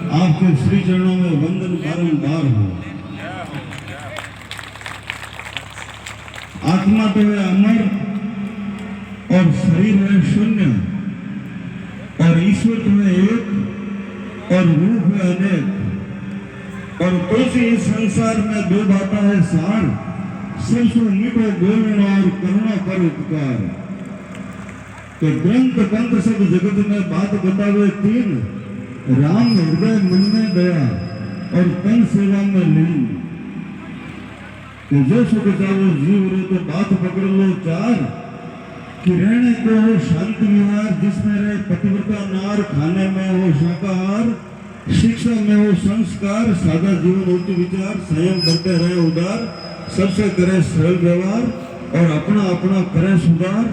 आपके श्री चरणों में वंदन बारंबार हो। आत्मा तो है अमर और शरीर है शून्य, और ईश्वर तो है एक और रूप है अनेक। और तुलसी इस संसार में दो बातें है सार, सबसे मीठो बोलना और करुणा पर उपकार। तो ग्रंथ पंथ सब जगत में बात बतावे तीन, राम हृदय मन में दया और तन सेवा में लीन। तो जो सुख चाहो जीव रो तो बात पकड़ लो चार, कि रहने को हो शांति विहार, जिसमें रहे पतिव्रता नार, खाने में हो शाकाहार, शिक्षा में हो संस्कार, सादा जीवन उच्च विचार, संयम करते रहे उदार, सबसे करे सरल व्यवहार और अपना अपना करे सुधार।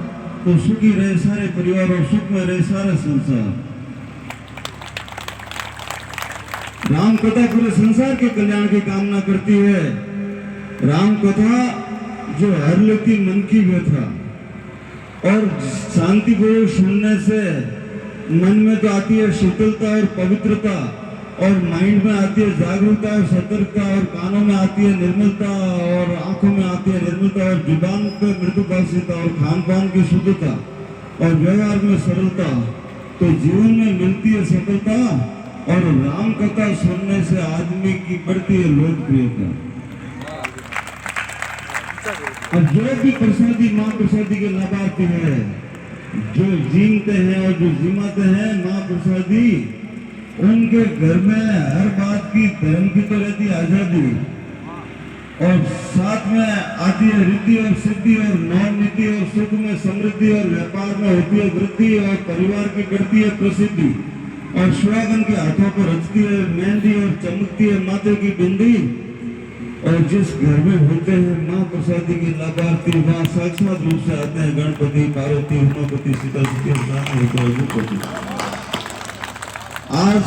तो सुखी रहे सारे परिवार और सुख में रहे सारा संसार। राम कथा पूरे संसार के कल्याण की कामना करती है। राम कथा जो हर लेती मन की व्यथा, और शांति को सुनने से मन में तो आती है शीतलता और पवित्रता, और माइंड में आती है जागरूकता और सतर्कता, और कानों में आती है निर्मलता, और आंखों में आती है निर्मलता, और जुबान पे मृदुभाषिता, और खान पान की शुद्धता, और व्यवहार में सरलता। तो जीवन में मिलती है सफलता, और राम कथा सुनने से आदमी की बढ़ती है लोकप्रियता। अब जो भी प्रसादी माँ प्रसादी के लाभार्थी है, जो जीते हैं और जो जिमाते हैं माँ प्रसादी, उनके घर में हर बात की धर्म की तो रहती है आजादी, और साथ में आती है रिद्धि और सिद्धि और नव नीति, और सुख में समृद्धि, और व्यापार में होती है वृद्धि, और परिवार की बढ़ती है प्रसिद्धि, और सुहागन के हाथों पर रचती है मेहंदी और चमकती है माथे की बिंदी। और जिस घर में होते हैं माँ प्रसादी के लाभार्थी, वहाँ साक्षात रूप से आते हैं गणपति, पार्वती, उमापति, सीता सती। आज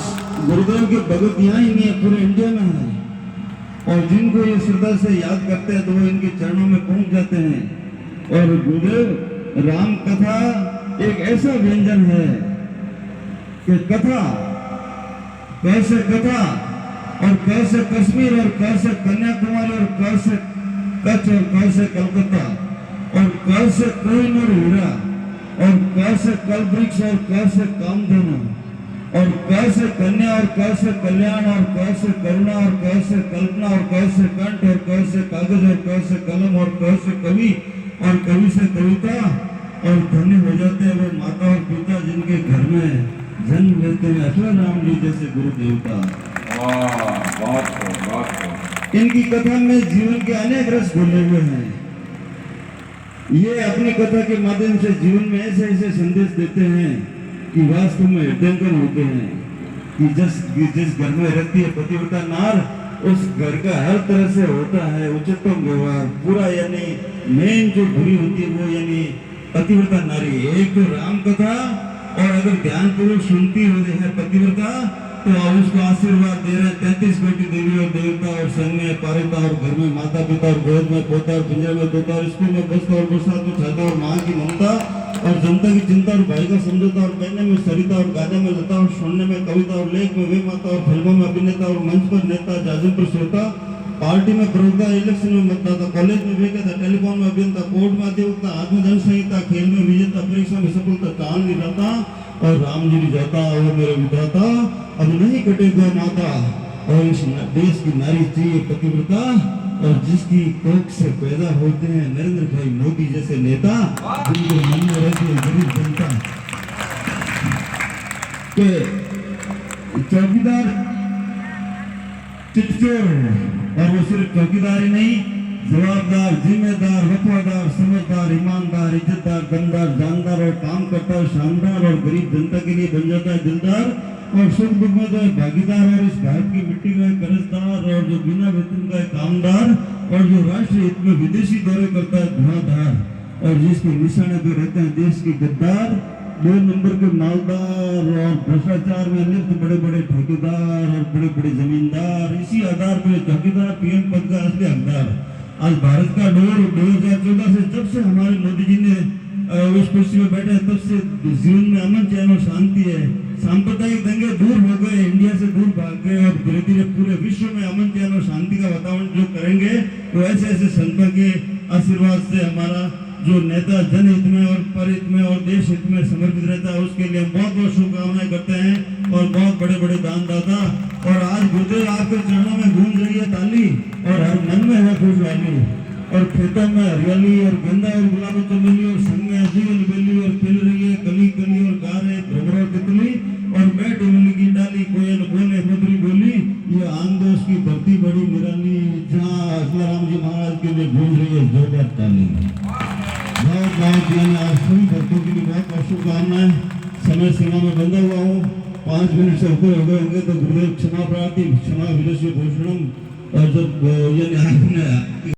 गुरुदेव के भगत यहाँ ही नहीं है, पूरे इंडिया में है, और जिनको ये श्रद्धा से याद करते हैं तो वो इनके चरणों में पहुंच जाते हैं। और गुरुदेव राम कथा एक ऐसा व्यंजन है कि कथा कैसे कथा, और कैसे कश्मीर, और कैसे कन्याकुमारी, और कैसे कच्छ, और कैसे कलकत्ता, और कैसे कोहिनूर हीरा, और कैसे कलवृक्ष, और कैसे कामधेनु, और कैसे कन्या, और कैसे कल्याण, और कैसे करुणा, और कैसे कल्पना, और कैसे कंठ, और कैसे कागज, और कैसे कलम, और कैसे कवि, और कवि से कविता। और धन्य हो जाते हैं वो माता और पिता जिनके घर में जन्म लेते हैं अखिल राम जी जैसे गुरु देवता। इनकी कथा में जीवन के अनेक रस घुले हुए हैं। ये अपनी कथा के माध्यम से जीवन में ऐसे ऐसे संदेश देते हैं कि वास्तव में हृदयंगम होते हैं, कि जिस घर में रहती है पतिव्रता नार, उस घर का हर तरह से होता है उच्चतम व्यवहार पूरा, यानी मेन जो बुरी होती है वो यानी पतिव्रता नारी। एक तो राम कथा, और अगर ध्यान पूर्वक सुनती है पतिव्रता तो उसको आशीर्वाद दे रहे 33 कोटि देवी और देवता, और संग में पारिता, और घर में माता पिता, और गोद में पोता, और पिंजरे में तोता, और स्कूल में बसता, और बरसात में छाता, और माँ की ममता, और जनता की चिंता, और भाई का समझौता, और पहनने में सरिता, और गाने में लता, और सुनने में कविता, और लेख में वे माता, और फिल्मों में अभिनेता, और मंच पर नेता, जाजम पर श्रोता, पार्टी में प्रवक्ता, इलेक्शन में मतदाता, कॉलेज में विजेता, टेलीफोन में अभियंता, कोर्ट में अधिवक्ता, आत्मजन संहिता, खेल में विजेता, परीक्षा में सफलता, चांद गिराता, और राम जी जाता, और मेरे विधाता अब नहीं कटेगा माता। और इस देश की नारी चाहिए पतिव्रता, और जिसकी कोख से पैदा होते हैं नरेंद्र भाई मोदी जैसे नेता, जिनके मन में रहती है गरीब जनता के चौकीदार चिटचोर, और वो सिर्फ चौकीदार ही नहीं, जवाबदार, जिम्मेदार, वफादार, समझदार, ईमानदार, इज्जतदार, दमदार, जानदार, और काम करता है शानदार, और गरीब जनता के लिए बन जाता है दिलदार, और सुख दुख में तो भागीदार, और इस भारत की मिट्टी का कर्जदार, और जो बिना वेतन का कामदार, और जो राष्ट्रीय हित में विदेशी दौरे करता है धुआंधार, और जिसके निशाने पे रहते हैं देश के गद्दार, 2 नंबर के मालदार, और भ्रष्टाचार में लिप्त बड़े बड़े ठेकेदार, और बड़े बड़े जमींदार। इसी आधार पर चौकीदार पीएम पद का असली हकदार। आज भारत का दौर 2014 से जब से हमारे मोदी जी ने उस कुर्सी में बैठे तब से जीवन में अमन चैन और शांति है। सांप्रदायिक दंगे दूर हो गए, इंडिया से दूर भाग के और धीरे धीरे पूरे विश्व में अमन चैन और शांति का वातावरण जो करेंगे, तो ऐसे ऐसे संतों के आशीर्वाद से हमारा जो नेता जनहित में और परहित में और देश हित में समर्पित रहता है, उसके लिए हम बहुत बहुत शुभकामनाएं करते हैं और बहुत बड़े बड़े दानदाता। और आज गुरुदेव आपके चरणों में गूंज रही है ताली और हर मन में है खुशहाली और खेतों में हरियाली और गेंदा और गुलाब चमेली और संग में जीवन बेली और खिल रही है कली कली और गा रहे भ्रमर तितली और बैठ उंगली की डाली कोयल बोले मधुरी बोली, ये आंगदोष की धरती बड़ी निराली जहाँ असलाराम जी महाराज के लिए गूंज रही है जोरदार ताली। बहुत बहुत यानी आप सभी भक्तों के लिए बहुत बहुत शुभकामनाएं। समय सीमा में बंधा हुआ हूँ, 5 मिनट से ऊपर हो गए होंगे तो गुरुदेव क्षमा प्रार्थी क्षमा विदुषी भूषणम। और जब यानी आपने